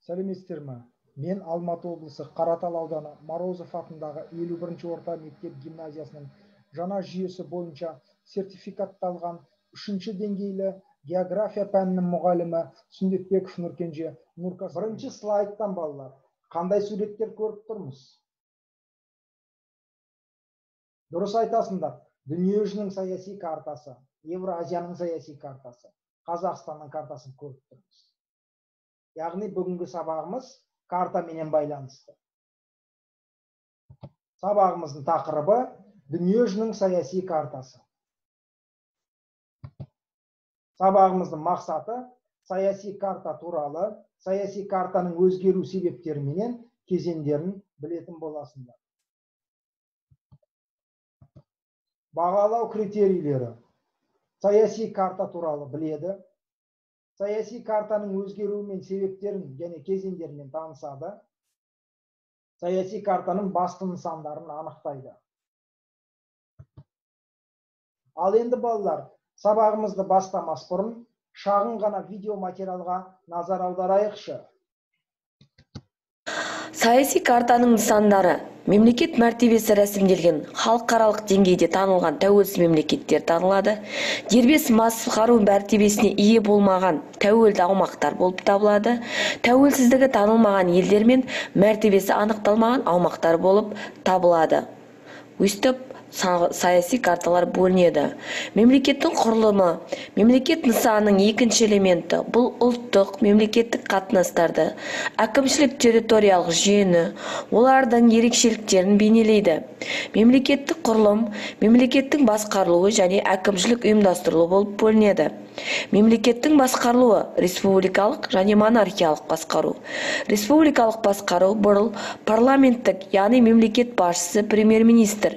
Сәлеметсіздер ме? Мен Алматы облысы Қаратал ауданы Морозов атындағы 51-ші орта мектеп гимназиясының жаңа жүйесі бойынша сертификатталған 3-ші деңгейлі география пәнінің мұғалімі Сүндетбеков Нұркенже Нұркас. Бірінші слайдтан балалар, қандай суреттер көріп тұрмыз? Дұрыс айтасыңдар. Дүниежүзінің саяси картасы, Евразияның саяси картасы, Қазақстанның картасын көріп тұрмыз. Яғни бүгінгі сабағымыз картаменен байланысты. Сабағымыздың тақырыбы дүниежүзінің саяси картасы. Сабағымыздың мақсаты саяси карта туралы, саяси картаның өзгеру себептері менен кезеңдерін білетін боласыңдар. Бағалау критерийлері. Саяси карта туралы біледі. Саяси картаның өзгеруі мен себептерін және кезеңдерімен танысады. Саяси картаның басты нысандарын анықтайды. Ал енді балалар, сабағымызды бастамас бұрын шағын ғана видео материалға назар аударайықшы. Саяси картаның нысандары. Мемлекет мәртебесі рәсімделген, халықаралық деңгейде танылған тәуелсіз мемлекеттер танылады. Дербес басқару мәртебесіне ие болмаған тәуелді аумақтар болып табылады. Тәуелсіздігі танылмаған елдер мен мәртебесі анықталмаған аумақтар болып табылады. Өстіп саяси карталар бөлінеді. Мемлекеттің құрылымы. Мемлекет нысанының екінші элементі бұл ұлттық мемлекеттік қатынастарды, әкімшілік территориялық жүйені, олардың ерекшеліктерін бейнелейді. Мемлекеттік құрылым мемлекеттің басқарылуы және әкімшілік ұйымдастырылуы болып бөлінеді. Мемлекеттің басқарылуы республикалық және монархиялық басқару. Республикалық басқару бұл парламенттік, яғни мемлекет басшысы, премьер-министр.